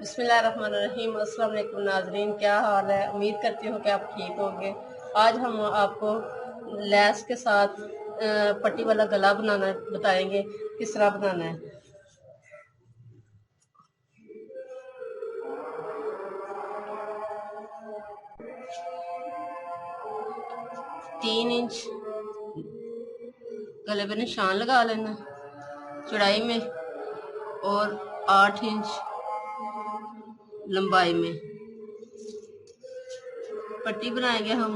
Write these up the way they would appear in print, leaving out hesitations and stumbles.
बिस्मिल्लाहिर्रहमानिर्रहीम। अस्सलाम वालेकुम नाज़रीन, क्या हाल है? उम्मीद करती हूँ कि आप ठीक होंगे। आज हम आपको लैस के साथ पट्टी वाला गला बनाना बताएंगे, किस तरह बनाना है। तीन इंच गले पे निशान लगा लेना चौड़ाई में और 8 इंच लंबाई में। पट्टी बनाएंगे हम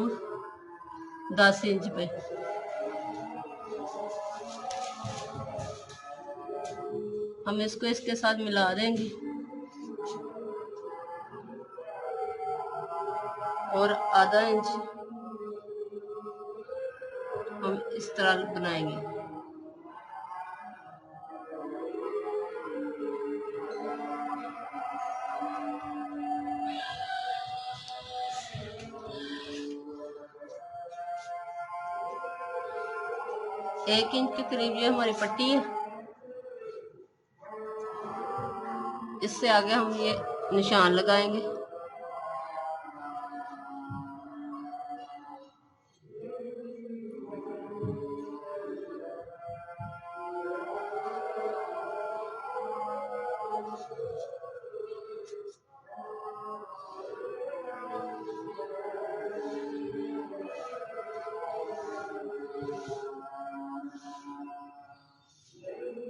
10 इंच पे। हम इसको इसके साथ मिला देंगे और आधा इंच हम इस तरह बनाएंगे। एक इंच के करीब ये हमारी पट्टी है। इससे आगे हम ये निशान लगाएंगे।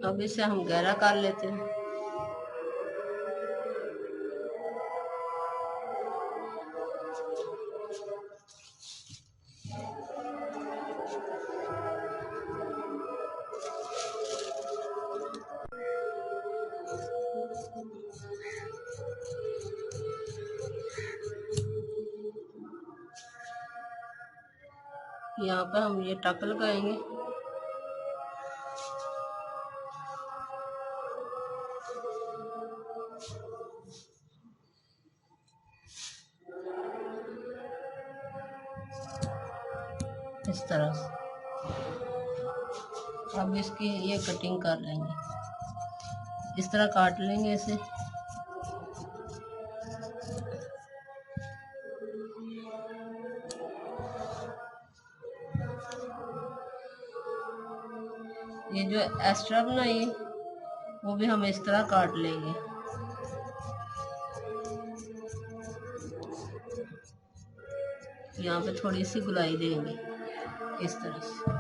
अब इसे हम गहरा कर लेते हैं। यहाँ पे हम ये टक लगाएंगे। इस तरह से अब इसकी ये कटिंग कर लेंगे। इस तरह काट लेंगे इसे। ये जो एक्स्ट्रा बनाई है वो भी हम इस तरह काट लेंगे। यहाँ पे थोड़ी सी गुलाई देंगे इस तरह से।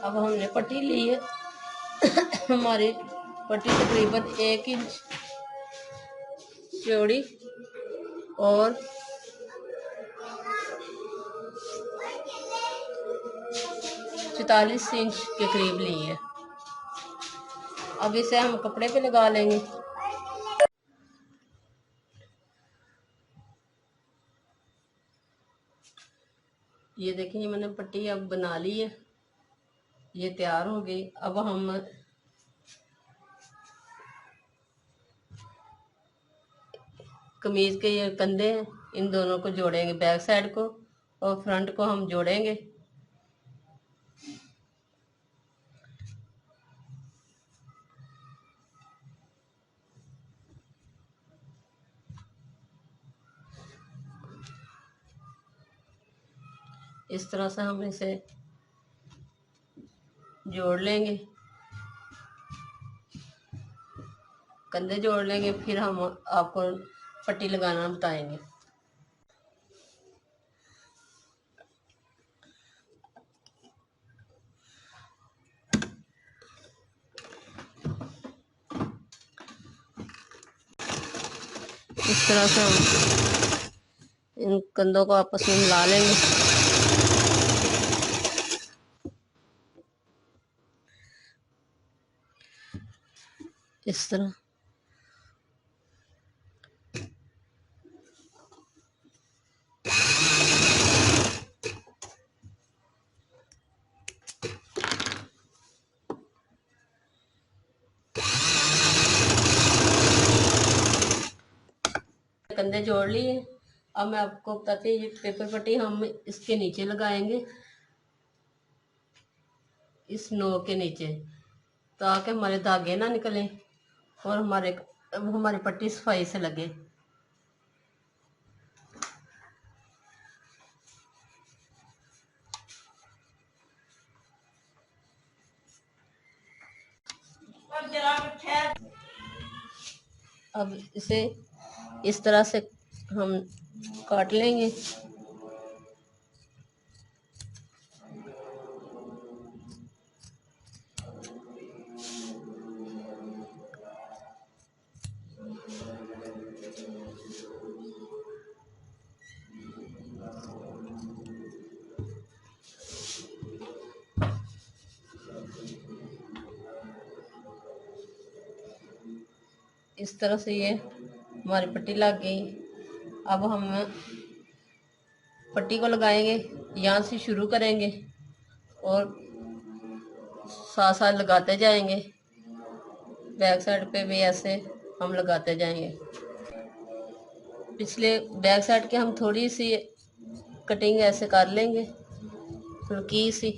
अब हमने पट्टी ली है। हमारी पट्टी तकरीबन 1 इंच चौड़ी और 44 इंच के करीब ली है। अब इसे हम कपड़े पे लगा लेंगे। ये देखिए, मैंने पट्टी अब बना ली है, ये तैयार हो गई। अब हम कमीज के ये कंधे हैं, इन दोनों को जोड़ेंगे, बैक साइड को और फ्रंट को हम जोड़ेंगे। इस तरह से हम इसे जोड़ लेंगे, कंधे जोड़ लेंगे, फिर हम आपको पट्टी लगाना बताएंगे। इस तरह से हम इन कंधों को आपस में मिला लेंगे। इस तरह कंधे जोड़ लिए। अब मैं आपको बताती हूँ, ये पेपर पट्टी हम इसके नीचे लगाएंगे, इस नोक के नीचे, ताकि हमारे धागे ना निकलें और हमारे अब हमारी पट्टी सफाई से लगे। अब इसे इस तरह से हम काट लेंगे। इस तरह से ये हमारी पट्टी लग गई। अब हम पट्टी को लगाएंगे, यहाँ से शुरू करेंगे और साथ साथ लगाते जाएंगे। बैक साइड पे भी ऐसे हम लगाते जाएंगे। पिछले बैक साइड के हम थोड़ी सी कटिंग ऐसे कर लेंगे, हल्की सी।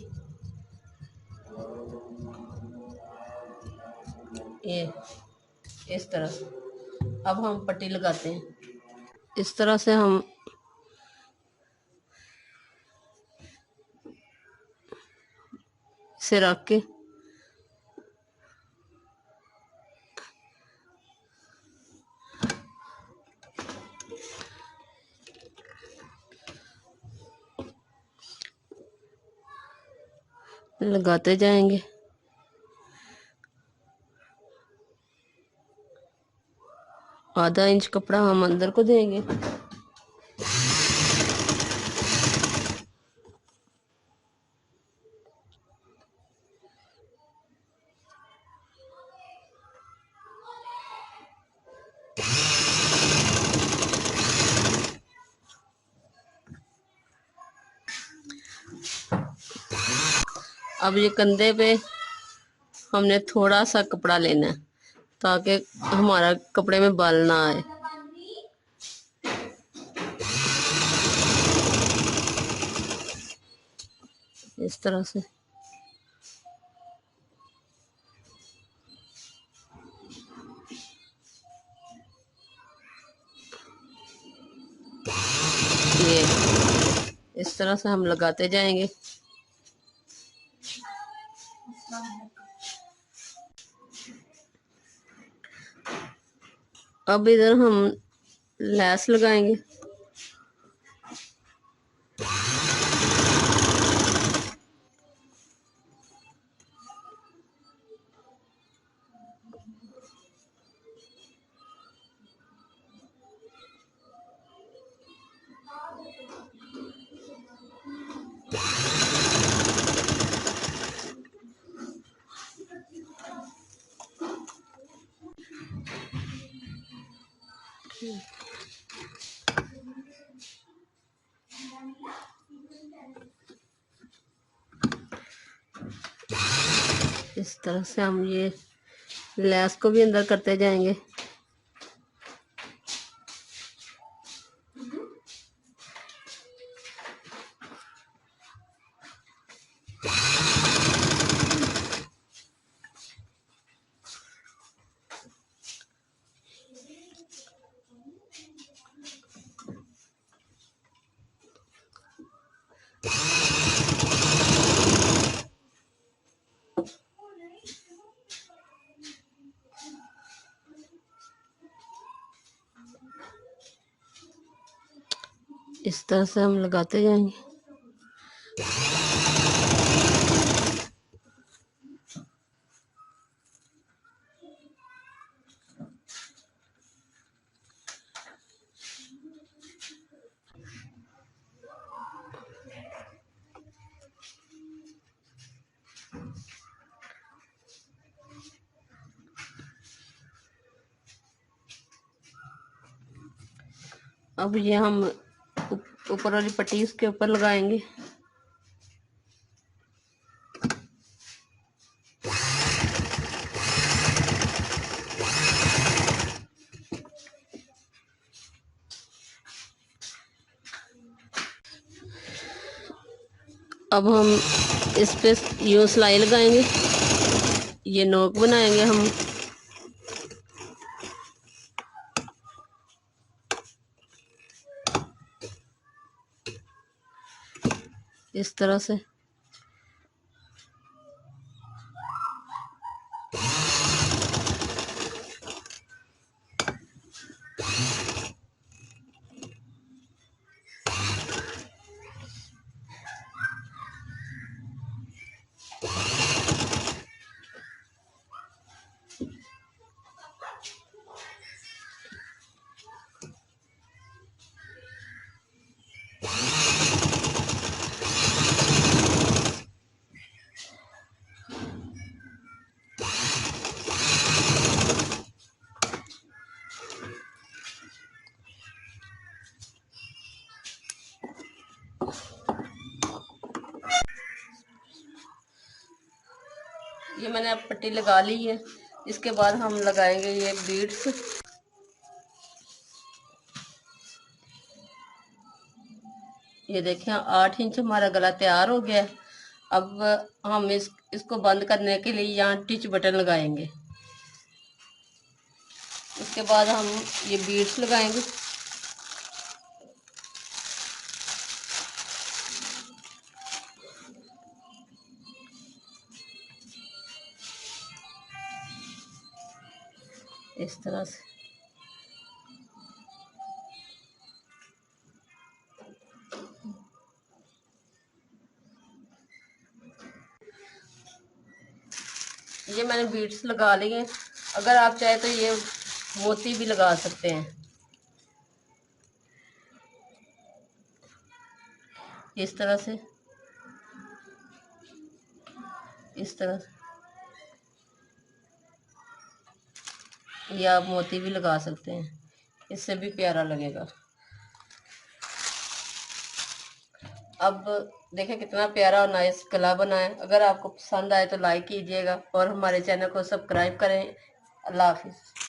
ये इस तरह से अब हम पट्टी लगाते हैं। इस तरह से हम इसे रख के लगाते जाएंगे। आधा इंच कपड़ा हम अंदर को देंगे। अब ये कंधे पे हमने थोड़ा सा कपड़ा लेना है ताकि हमारा कपड़े में बाल ना आए। इस तरह से ये इस तरह से हम लगाते जाएंगे। अब इधर हम लैस लगाएंगे। इस तरह से हम ये लैस को भी अंदर करते जाएंगे। इस तरह से हम लगाते जाएंगे। अब ये हम ऊपर वाली पट्टी इसके ऊपर लगाएंगे। अब हम इस पे यूं सिलाई लगाएंगे। ये नोक बनाएंगे हम। इस तरह से। ये मैंने अब पट्टी लगा ली है। इसके बाद हम लगाएंगे ये बीड्स। ये देखें 8 इंच हमारा गला तैयार हो गया है। अब हम इसको बंद करने के लिए यहाँ टिच बटन लगाएंगे। उसके बाद हम ये बीड्स लगाएंगे। इस तरह से। ये मैंने बीड्स लगा लिए। अगर आप चाहे तो ये मोती भी लगा सकते हैं। इस तरह से, इस तरह से। ये आप मोती भी लगा सकते हैं, इससे भी प्यारा लगेगा। अब देखें कितना प्यारा और नाइस गला बना है। अगर आपको पसंद आए तो लाइक कीजिएगा और हमारे चैनल को सब्सक्राइब करें। अल्लाह हाफिज़।